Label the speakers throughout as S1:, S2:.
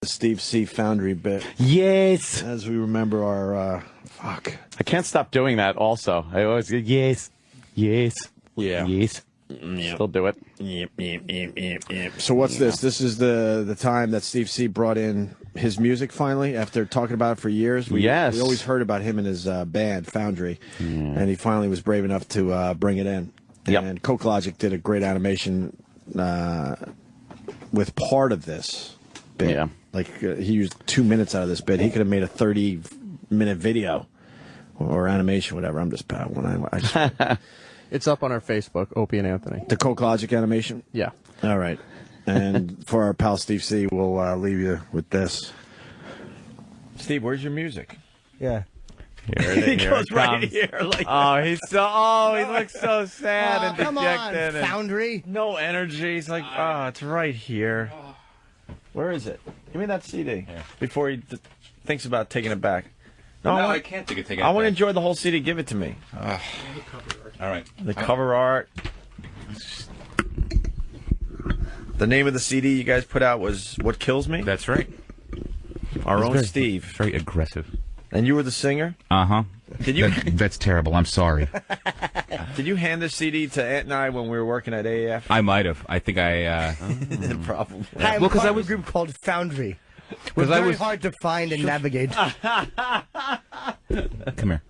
S1: Steve C. Foundry bit.
S2: Yes.
S1: As we remember our, fuck.
S2: I can't stop doing that also. I always go, yes. Yes.
S1: Yeah.
S2: Yes.
S1: Yep.
S2: Still do it.
S1: Yep. So what's this? This is the time that Steve C. brought in his music finally after talking about it for years. We always heard about him and his band, Foundry, and he finally was brave enough to bring it in.
S2: Yep.
S1: And Coke Logic did a great animation with part of this bit.
S2: Yeah.
S1: Like he used 2 minutes out of this bit. He could have made a 30-minute video or animation, whatever. I'm just bad when I just
S3: It's up on our Facebook, Opie and Anthony.
S1: the Coke Logic animation.
S3: Yeah.
S1: All right. And for our pal Steve C, we'll leave you with this. Steve, where's your music?
S3: Yeah.
S2: He goes right here. Like he looks so sad and
S4: come
S2: dejected.
S4: on, Foundry.
S1: No energy. He's like, it's right here. Where is it? Give me that CD before he thinks about taking it back.
S5: No, I can't take it.
S1: I want to enjoy the whole CD. Give it to me.
S5: All right.
S1: The cover art. The name of the CD you guys put out was What Kills Me?
S5: That's right.
S1: Our own Steve.
S5: Very aggressive.
S1: And you were the singer?
S5: Uh-huh.
S1: Did you?
S5: That's terrible. I'm sorry.
S1: Did you hand the CD to Ant and I when we were working at AAF?
S5: I might have. I think I...
S1: Probably.
S4: Hi, I'm
S5: Well, 'cause
S4: part
S5: I
S4: of
S5: was-
S4: a group called Foundry. We're
S5: 'Cause I
S4: very
S5: was-
S4: hard to find and navigate.
S5: Come here.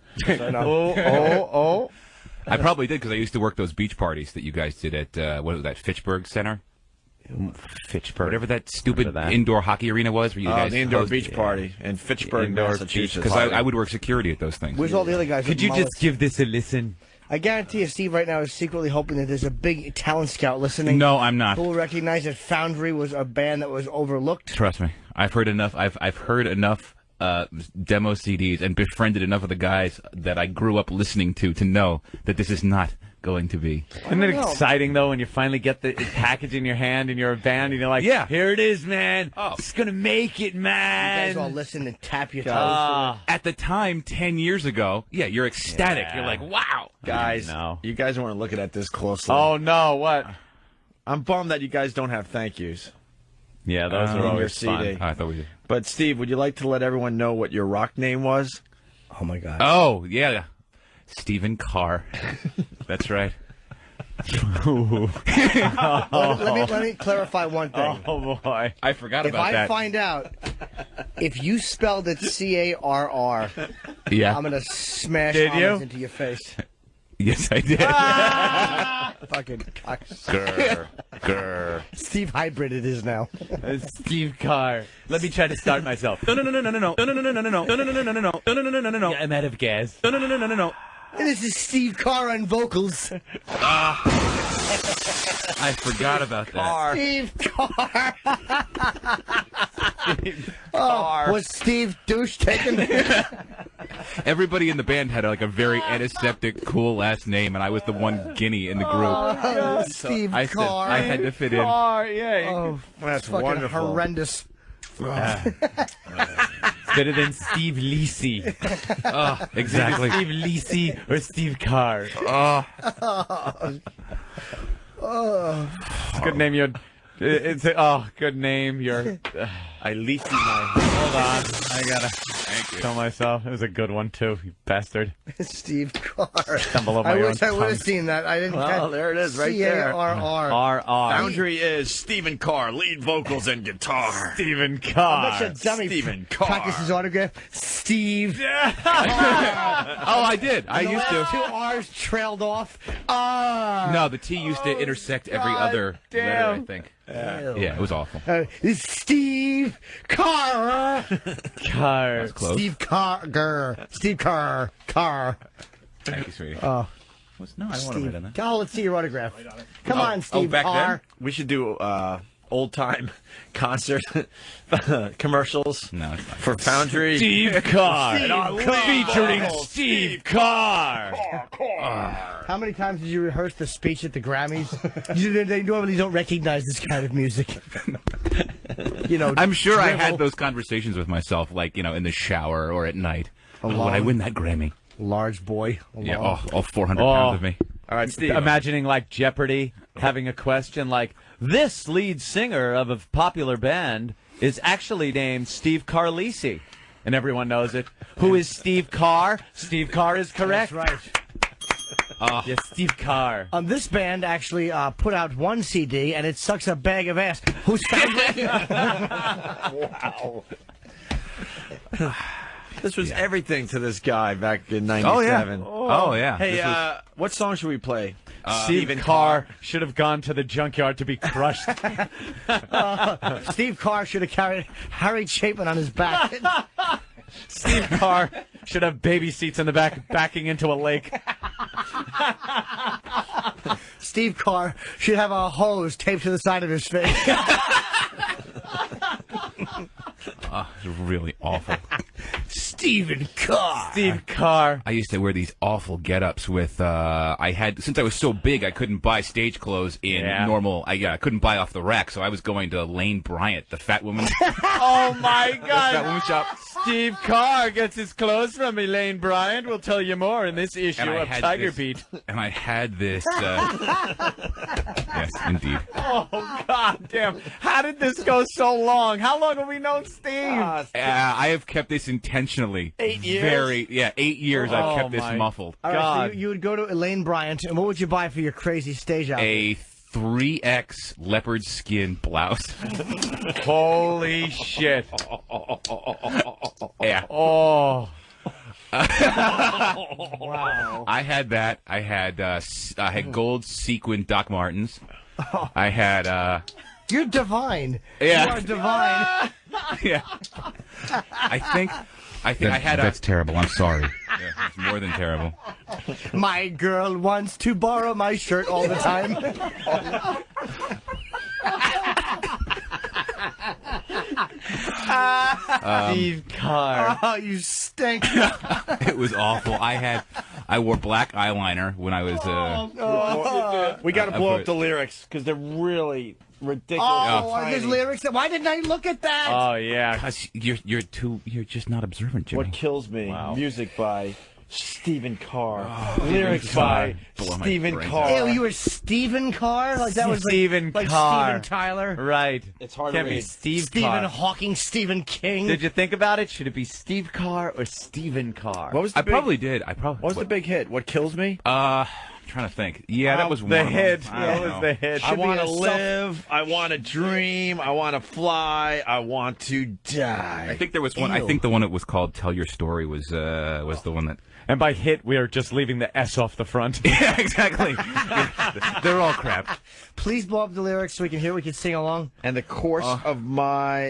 S1: Oh.
S5: I probably did because I used to work those beach parties that you guys did at, what was that, Fitchburg Center?
S2: Fitchburg.
S5: Whatever that stupid
S2: Remember that?
S5: indoor hockey arena was where you guys
S1: the indoor
S5: hosted.
S1: beach party in Fitchburg,
S2: Indoor
S1: Massachusetts.
S5: Because I would work security at those things.
S4: Where's all the other guys?
S2: Could
S4: with
S2: you
S4: mullets?
S2: just give this a listen?
S4: I guarantee you, Steve right now is secretly hoping that there's a big talent scout listening.
S5: No, I'm not.
S4: Who will recognize that Foundry was a band that was overlooked.
S5: Trust me. I've heard enough. I've heard enough demo CDs and befriended enough of the guys that I grew up listening to know that this is not going to be.
S2: Isn't it exciting, though, when you finally get the package in your hand and you're a band and you're like,
S5: Yeah.
S2: here it is, man.
S5: Oh.
S2: It's going to make it,
S4: You
S2: man.
S4: guys all listen and tap your toes.
S2: Ah.
S5: At the time, 10 years ago, yeah, you're ecstatic.
S2: Yeah.
S5: You're like, wow.
S1: Guys,
S2: No.
S1: you guys weren't looking at this closely.
S2: Oh, no, what?
S1: I'm bummed that you guys don't have thank yous.
S2: Yeah, those
S1: in
S2: are
S1: your
S2: always
S1: CD.
S2: fun.
S5: I thought we did.
S1: But, Steve, would you like to let everyone know what your rock name was?
S4: Oh, my God.
S5: Oh, yeah. Stephen Carr. That's right.
S4: Let me clarify one thing.
S2: Oh, boy.
S5: I forgot
S4: If
S5: about
S4: I
S5: that.
S4: find out if you spelled it C-A-R-R,
S5: Yeah.
S4: I'm going to smash
S2: Did you?
S4: almonds into your face.
S5: Yes, I did.
S4: Fucking
S5: Grr. Grr.
S4: Steve Hybrid it is now.
S2: Steve Carr. Let me try to start myself.
S5: No.
S2: I'm out of gas.
S5: No.
S4: And this is Steve Carr on vocals.
S5: I forgot about that.
S4: Steve Carr. Oh, was Steve Douche taken?
S5: Everybody in the band had like a very antiseptic, cool last name, and I was the one guinea in the group.
S4: Oh, Steve
S5: I said
S4: Carr.
S5: I had to fit in.
S2: Carr, yeah.
S4: Oh,
S1: That's
S4: fucking
S1: wonderful.
S4: horrendous.
S2: Better than Steve Lisi.
S5: Exactly.
S2: Steve Lisi or Steve Carr. It's a good name. It's a good name. You're.
S1: I leafed my...
S2: Hold on. I gotta tell myself. It was a good one too. You bastard.
S4: Steve Carr.
S2: Stumble over
S4: I
S2: my
S4: wish I
S2: own
S4: would have
S2: tongue.
S4: seen that. I didn't.
S1: Well, there it is, right there.
S4: C-A-R-R.
S2: R.R.
S1: Foundry is Stephen Carr, lead vocals and guitar.
S2: Stephen
S4: I
S2: Carr.
S4: bet you dummy
S1: Stephen Carr.
S4: practice his autograph. Steve.
S5: Oh, I did. I
S4: The
S5: used
S4: last
S5: to.
S4: two R's trailed off.
S5: No, the T used to intersect every other letter, I think. Yeah, it was awful.
S4: It's Steve Carr.
S2: Carr.
S5: Close.
S4: Steve Carr. Steve Carr. Carr.
S5: Thank you, sweetie.
S4: Oh,
S5: No, I don't want to write on that.
S4: oh, let's see your autograph. Come on, Steve
S5: back
S4: Carr.
S1: We should do old-time concert commercials
S5: No, it's not.
S1: for Foundry.
S2: Steve Carr.
S1: Steve
S2: Featuring
S1: Carr.
S2: Steve Carr.
S4: How many times did you rehearse the speech at the Grammys? They normally don't recognize this kind of music. You know,
S5: I'm sure I
S4: drivel.
S5: had those conversations with myself, like, in the shower or at night. Oh, would
S4: Alone.
S5: I win that Grammy?
S4: Large boy.
S5: Yeah,
S4: alone.
S5: all 400
S2: Oh.
S5: pounds of me.
S1: All right, Steve.
S2: Imagining like Jeopardy having a question like, this lead singer of a popular band is actually named Steve Carlisi, and everyone knows it. Who is Steve Carr? Steve Carr is correct.
S4: That's right.
S2: Yes, Steve Carr.
S4: This band actually put out one CD, and it sucks a bag of ass. Who's Foundry?
S1: Wow. This was everything to this guy back in '97.
S5: Oh, yeah.
S1: Hey, what song should we play?
S2: Steve Carr should have gone to the junkyard to be crushed.
S4: Steve Carr should have carried Harry Chapin on his back.
S2: Steve Carr should have baby seats in the back, backing into a lake.
S4: Steve Carr should have a hose taped to the side of his face.
S5: It's really awful.
S4: Stephen Carr.
S2: Steve Carr.
S5: I used to wear these awful get-ups with, since I was so big, I couldn't buy stage clothes in normal, I couldn't buy off the rack, so I was going to Lane Bryant, the fat woman.
S2: Oh, my God.
S5: Fat woman shop.
S2: Steve Carr gets his clothes from Elaine Bryant. We'll tell you more in this issue of Tiger Beat.
S5: And I had this, yes, indeed.
S2: Oh, God damn. How did this go so long? How long have we known Steve?
S5: I have kept this intentionally.
S1: 8 years?
S5: 8 years I've kept this muffled.
S4: All right, so you would go to Elaine Bryant, and what would you buy for your crazy stage outfit?
S5: A 3X leopard skin blouse.
S2: Holy shit.
S5: Yeah.
S2: Oh.
S4: Wow.
S5: I had that. I had gold sequin Doc Martens. I had
S4: You're divine.
S5: Yeah.
S4: You are divine.
S5: yeah. I think I had that's terrible. I'm sorry. Yeah, it's more than terrible.
S4: My girl wants to borrow my shirt all the time.
S2: Steve Carr.
S4: Oh, you stink.
S5: It was awful. I wore black eyeliner when I was
S1: We got to blow up the lyrics because they're really ridiculous.
S4: Oh, his lyrics. Why didn't I look at that?
S2: Oh, yeah.
S5: because you're just not observant, Jimmy.
S1: What kills me?
S2: Wow.
S1: Music by Stephen Carr.
S5: Lyrics
S1: by
S5: blow my
S1: Stephen
S5: brains
S1: Carr.
S5: out.
S4: Ew, you were Stephen Carr? Like that was
S2: Stephen
S4: like
S2: Carr.
S4: Steven Tyler?
S2: Right.
S1: It's hard
S2: Can't
S1: to
S2: be
S1: read.
S2: Steve
S4: Stephen
S2: Carr.
S4: Hawking, Stephen King.
S2: Did you think about it? Should it be Steve Carr or Stephen Carr?
S1: What was the
S5: I
S1: big,
S5: probably did.
S1: What was the big hit? What kills me?
S5: I'm trying to think. Yeah, that was
S2: the
S5: one of them.
S2: hit.
S5: I
S2: That
S5: don't
S2: was
S5: know.
S2: the hit.
S1: I want to live. I want to dream. I want to fly. I want to die.
S5: I think there was one. I think the one that was called "Tell Your Story" was the one that.
S2: And by hit, we are just leaving the S off the front.
S5: Yeah, exactly. They're all crap.
S4: Please blow up the lyrics so we can hear, we can sing along.
S1: And the course of my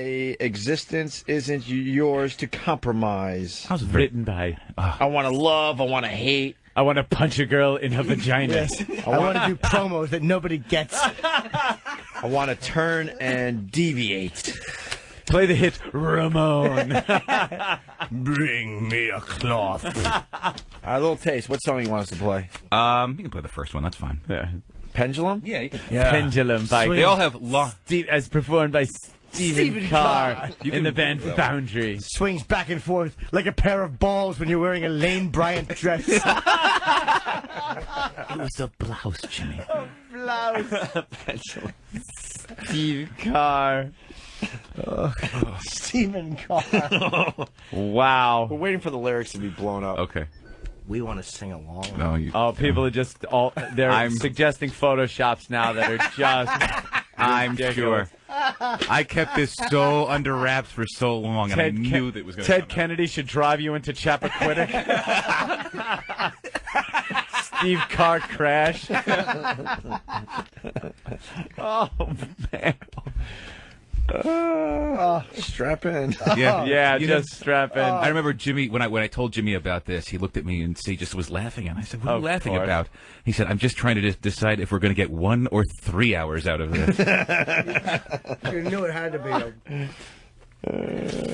S1: existence isn't yours to compromise.
S5: How's it
S2: Written by.
S1: I want to love. I want to hate.
S2: I want to punch a girl in her vagina.
S4: Yes. I want to do promos that nobody gets.
S1: I want to turn and deviate.
S2: Play the hit Ramon.
S4: Bring me a cloth.
S1: A little taste. What song you want us to play?
S5: You can play the first one. That's fine.
S2: Yeah.
S1: Pendulum?
S5: Yeah, you can.
S2: Pendulum by
S5: They all have long.
S2: as performed by Stephen Carr in the band Foundry.
S4: Swings back and forth like a pair of balls when you're wearing a Lane Bryant dress.
S5: It was a blouse, Jimmy.
S2: Steve Carr.
S4: Stephen Carr.
S2: Wow.
S1: We're waiting for the lyrics to be blown up.
S5: Okay.
S4: We want to sing along.
S5: No, you.
S2: Oh, people are just they're suggesting Photoshops now that are just
S5: I'm
S2: ridiculous.
S5: sure. I kept this so under wraps for so long, and I knew that it was going to
S2: Ted Kennedy should drive you into Chappaquiddick. Steve Carr crash. Oh, man.
S1: Strap in.
S5: Yeah,
S2: Yeah,
S5: You
S2: just strap in.
S5: I remember Jimmy when I told Jimmy about this. He looked at me and he just was laughing, and I said, "What are you
S2: Of
S5: laughing
S2: course.
S5: about?" He said, "I'm just trying to decide if we're going to get 1 or 3 hours out of this."
S4: You knew it had to be.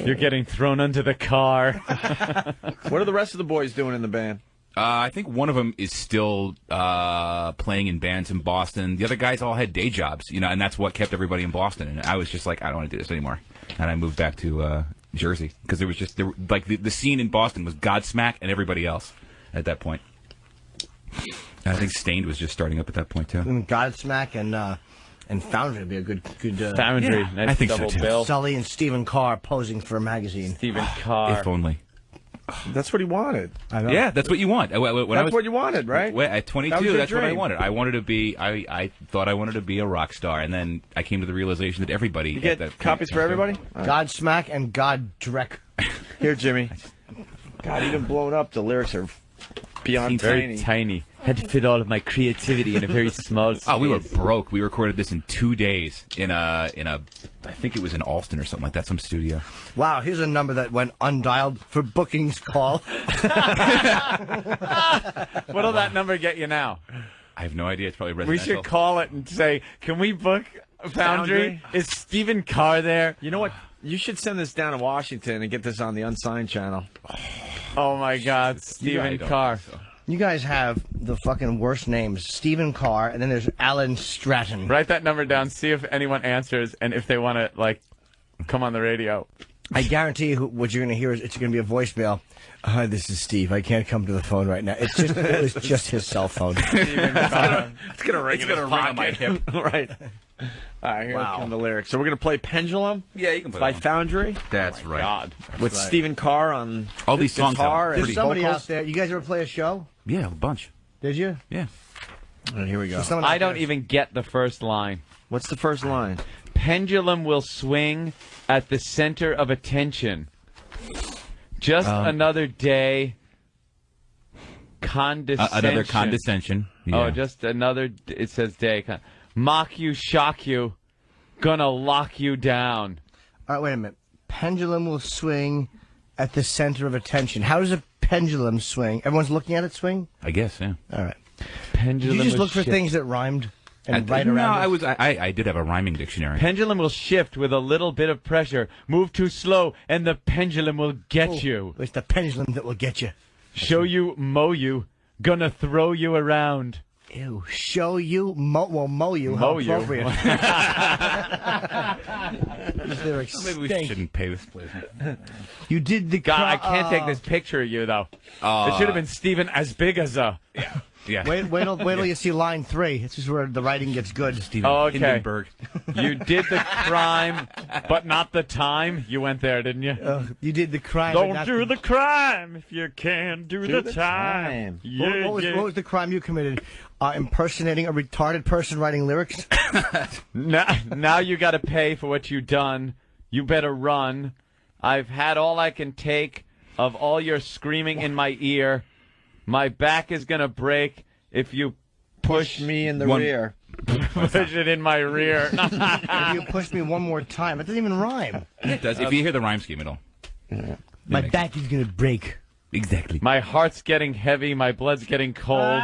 S2: You're getting thrown under the car.
S1: What are the rest of the boys doing in the band?
S5: I think one of them is still playing in bands in Boston. The other guys all had day jobs, and that's what kept everybody in Boston. And I was just like, I don't want to do this anymore. And I moved back to Jersey because there was just the scene in Boston was Godsmack and everybody else at that point. And I think Stained was just starting up at that point too.
S4: Godsmack and And Foundry would be a good
S2: Foundry.
S5: Yeah,
S2: Nice
S5: I think so,
S2: double
S5: too.
S2: bill.
S4: Sully and Stephen Carr posing for a magazine.
S2: Stephen Carr.
S5: If only.
S1: That's what he wanted.
S4: I know.
S5: Yeah, that's what you want.
S1: That's what you wanted, right?
S5: At 22,
S1: That was your
S5: that's what I
S1: dream.
S5: wanted. I wanted to be. I thought I wanted to be a rock star, and then I came to the realization that everybody.
S1: You get copies for everybody?
S4: Godsmack and God Drek.
S1: Here, Jimmy. God, even blown up, the lyrics are beyond
S2: Very tiny. Had to fit all of my creativity in a very small space.
S5: Oh, we were broke. We recorded this in 2 days in a. I think it was in Alston or something like that, some studio.
S4: Wow, here's a number that went undialed for bookings call.
S2: What'll that number get you now?
S5: I have no idea. It's probably
S2: We
S5: residential.
S2: should call it and say, can we book Foundry? Is Stephen Carr there?
S1: You know what? You should send this down to Washington and get this on the Unsigned channel.
S2: Oh, my God. Stephen Carr.
S4: You guys have the fucking worst names. Stephen Carr, and then there's Alan Stratton.
S2: Write that number down, see if anyone answers, and if they want to, like, come on the radio.
S4: I guarantee you what you're going to hear is it's going to be a voicemail. Hi, this is Steve. I can't come to the phone right now. It was just his cell phone.
S2: Stephen Carr.
S1: It's going to ring
S5: on my hip.
S1: Right. All right, here come the lyrics. So we're going to play Pendulum
S5: Yeah, you can play
S1: by
S5: that one.
S1: Foundry
S5: That's right.
S2: God.
S1: with Stephen Carr on
S5: All these songs
S1: guitar
S5: have
S1: and
S4: There's somebody
S1: vocals.
S4: out there. You guys ever play a show?
S5: Yeah, a bunch.
S4: Did you?
S5: Yeah.
S1: All right, here we go.
S4: There's someone out
S2: I don't
S4: there.
S2: even get the first line.
S1: What's the first line?
S2: Pendulum will swing at the center of attention. Just another day. Condescension.
S5: Another condescension. Yeah.
S2: Oh, just another. It says day. Mock you, shock you. Gonna lock you down.
S4: All right, wait a minute. Pendulum will swing at the center of attention. How does a pendulum swing? Everyone's looking at it swing?
S5: I guess, yeah.
S4: All right.
S2: Pendulum.
S4: Did you just
S2: will
S4: look for
S2: shift.
S4: things that rhymed and
S5: No,
S4: right around it?
S5: I did have a rhyming dictionary.
S2: Pendulum will shift with a little bit of pressure. Move too slow, and the pendulum will get you.
S4: It's the pendulum that will get you.
S2: Show you, mow you. Gonna throw you around.
S4: Ew. Show you, mow you.
S2: Mow
S4: How
S2: you.
S4: appropriate. These lyrics
S5: Maybe we
S4: stink.
S5: shouldn't pay this place.
S4: You did the
S2: God, I can't take this picture of you, though. It should have been Stephen as big as a...
S5: Yeah.
S4: Wait till you see line 3. This is where the writing gets good.
S5: Steven
S2: Okay.
S5: Hindenburg.
S2: You did the crime, but not the time. You went there, didn't you?
S4: You did the crime. but
S2: Don't
S4: not
S2: do the crime if you can do the time. Yeah,
S4: What
S2: yeah.
S4: was the crime you committed? Impersonating a retarded person writing lyrics?
S2: Now you got to pay for what you done. You better run. I've had all I can take of all your screaming in my ear. My back is going to break if you push
S1: Me in the
S5: One-
S1: rear.
S2: push it in my rear.
S4: If you push me one more time, it doesn't even rhyme.
S5: It does. If you hear the rhyme scheme, it'll.
S4: My back is gonna break.
S5: Exactly.
S2: My heart's getting heavy. My blood's getting cold.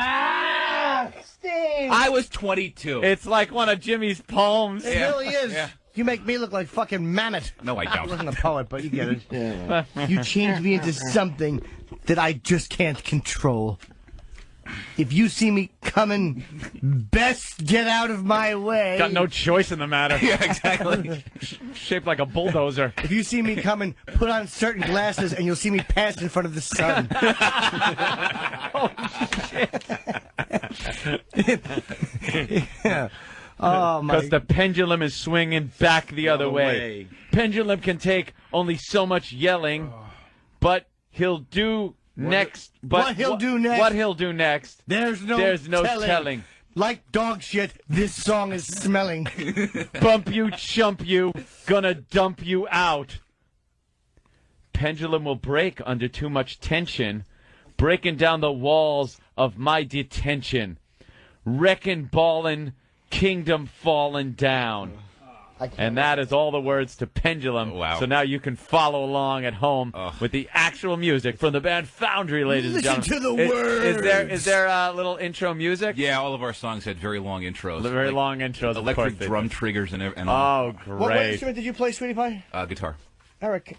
S5: I was 22.
S2: It's like one of Jimmy's poems.
S4: It really is. You make me look like fucking Mamet.
S5: No, I
S4: I
S5: don't.
S4: wasn't a poet, but you get it. You changed me into something that I just can't control. If you see me coming, best get out of my way.
S2: Got no choice in the matter.
S5: Yeah, exactly.
S2: Shaped like a bulldozer.
S4: If you see me coming, put on certain glasses and you'll see me pass in front of the sun. Oh, my.
S2: Because the pendulum is swinging back the other way. Pendulum can take only so much yelling, but he'll do next. But
S4: what he'll do next?
S2: What he'll do next?
S4: There's no
S2: telling.
S4: Like dog shit, this song is smelling.
S2: Bump you, chump you, gonna dump you out. Pendulum will break under too much tension, breaking down the walls of my detention. Wrecking ballin', kingdom falling down. And that is all the words to Pendulum.
S5: Wow.
S2: So now you can follow along at home with the actual music from the band Foundry, ladies and
S4: Listen
S2: gentlemen.
S4: to the words.
S2: Is there a little intro music?
S5: Yeah, all of our songs had very long intros.
S2: Very
S5: like
S2: long intros.
S5: Electric
S2: of course they
S5: drum
S2: did.
S5: triggers and all.
S2: Oh,
S4: What
S2: great.
S4: instrument did you play, Sweetie Pie?
S5: Guitar.
S4: Eric.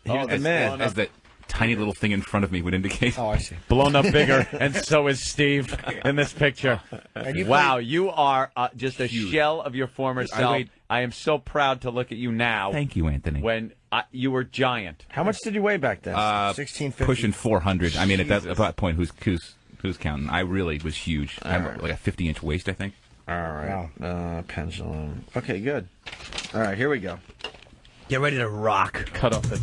S1: Here's the man.
S5: As that tiny little thing in front of me would indicate.
S4: Oh, I see.
S2: Blown up bigger, and so is Steve in this picture. Wow, you are just a
S5: Huge.
S2: shell of your former self.
S5: weighed-
S2: I am so proud to look at you now.
S5: Thank you, Anthony.
S2: When you were giant.
S1: How much did you weigh back then?
S4: 1650.
S5: Pushing 400. I mean, at that point, who's counting? I really was huge. I have like a 50-inch waist, I think.
S1: All right. Pendulum. Okay, good. All right, here we go.
S4: Get ready to rock.
S2: Cut off the